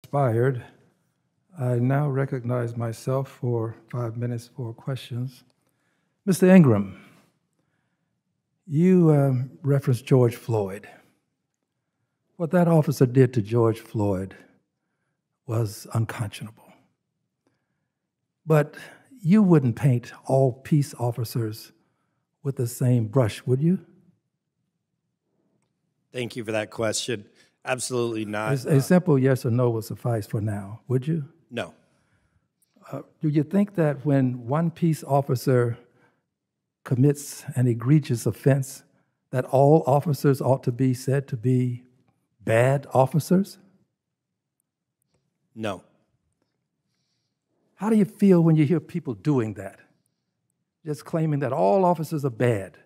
expired. I now recognize myself for 5 minutes for questions. Mr. Ingram, you referenced George Floyd. What that officer did to George Floyd was unconscionable. But you wouldn't paint all peace officers with the same brush, would you? Thank you for that question. Absolutely not. A simple yes or no would suffice for now, would you? No. Do you think that when one peace officer commits an egregious offense, that all officers ought to be said to be bad officers? No. How do you feel when you hear people doing that? Just claiming that all officers are bad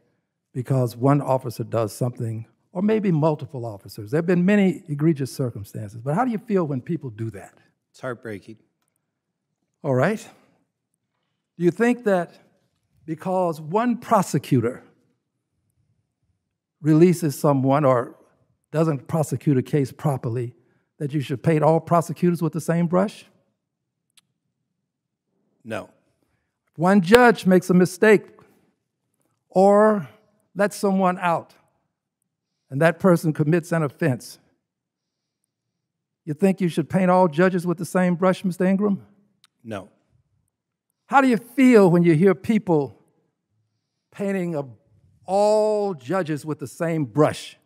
because one officer does something, or maybe multiple officers. There have been many egregious circumstances, but how do you feel when people do that? It's heartbreaking. All right. Do you think that because one prosecutor releases someone or doesn't prosecute a case properly, that you should paint all prosecutors with the same brush? No. One judge makes a mistake or lets someone out and that person commits an offense, you think you should paint all judges with the same brush, Mr. Ingram? No. How do you feel when you hear people painting all judges with the same brush,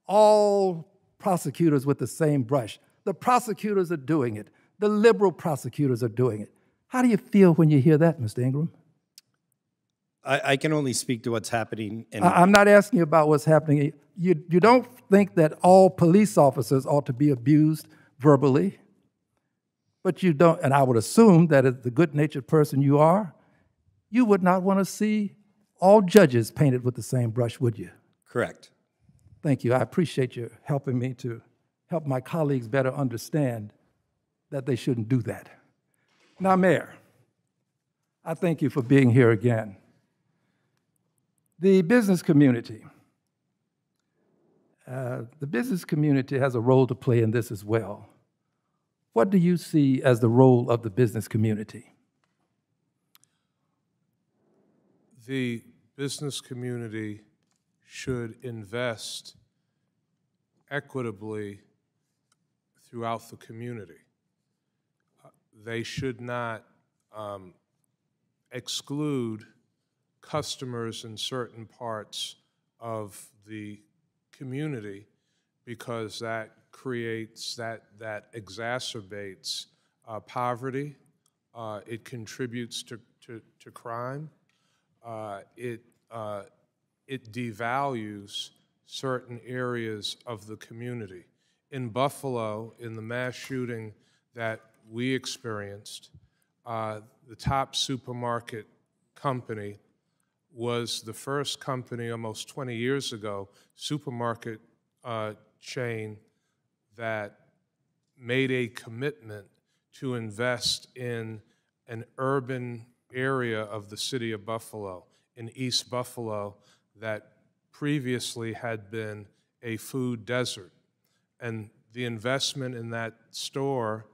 all prosecutors with the same brush? The prosecutors are doing it. The liberal prosecutors are doing it. How do you feel when you hear that, Mr. Ingram? I can only speak to what's happening. I'm not asking you about what's happening. You don't think that all police officers ought to be abused verbally, but you don't, and I would assume that as the good-natured person you are, you would not want to see all judges painted with the same brush, would you? Correct. Thank you. I appreciate you helping me to help my colleagues better understand that they shouldn't do that. Now, Mayor, I thank you for being here again. The business community. The business community has a role to play in this as well. What do you see as the role of the business community? The business community should invest equitably throughout the community. They should not exclude customers in certain parts of the community because that creates, that exacerbates poverty. It contributes to crime. It devalues certain areas of the community. In Buffalo, in the mass shooting that we experienced, the top supermarket company was the first company almost 20 years ago, supermarket chain, that made a commitment to invest in an urban area of the city of Buffalo, in East Buffalo, that previously had been a food desert. And the investment in that store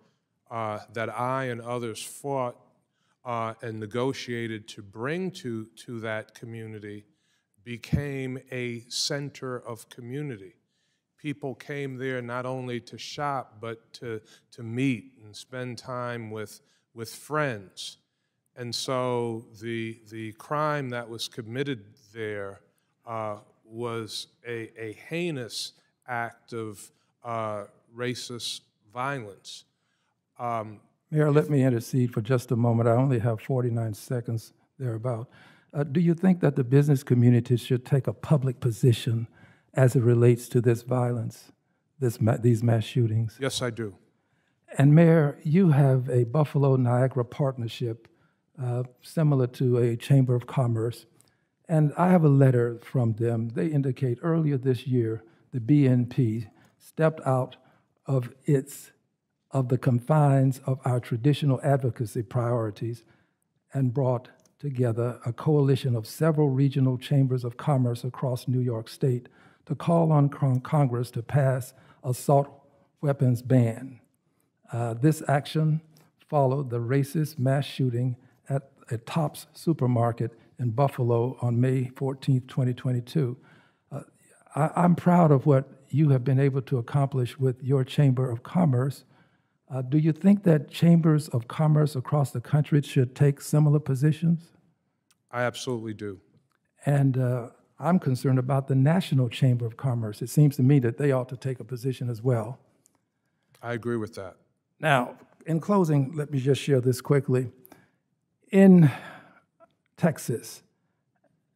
that I and others fought and negotiated to bring to that community became a center of community. People came there not only to shop, but to meet and spend time with friends. And so the crime that was committed there was a heinous act of racist violence. Mayor, let me intercede for just a moment. I only have 49 seconds thereabout. Do you think that the business community should take a public position as it relates to this violence, these mass shootings? Yes, I do. And Mayor, you have a Buffalo-Niagara partnership similar to a Chamber of Commerce. And I have a letter from them. They indicate earlier this year, the BNP stepped out of the confines of our traditional advocacy priorities and brought together a coalition of several regional chambers of commerce across New York State to call on Congress to pass assault weapons ban. This action followed the racist mass shooting at a Tops supermarket in Buffalo on May 14, 2022. I'm proud of what you have been able to accomplish with your Chamber of Commerce. Do you think that chambers of commerce across the country should take similar positions? I absolutely do. And I'm concerned about the National Chamber of Commerce. It seems to me that they ought to take a position as well. I agree with that. Now, in closing, let me just share this quickly. In Texas,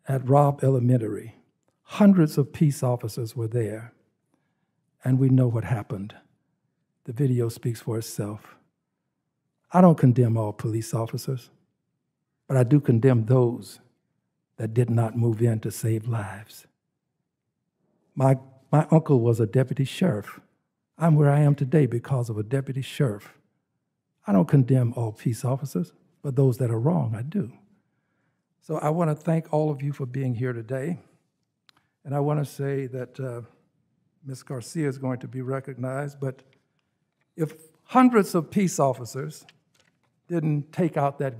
at Robb Elementary, hundreds of peace officers were there, and we know what happened. The video speaks for itself. I don't condemn all police officers, but I do condemn those that did not move in to save lives. My uncle was a deputy sheriff. I'm where I am today because of a deputy sheriff. I don't condemn all peace officers, but those that are wrong, I do. So I want to thank all of you for being here today. And I want to say that Ms. Garcia is going to be recognized, but if hundreds of peace officers didn't take out that gun,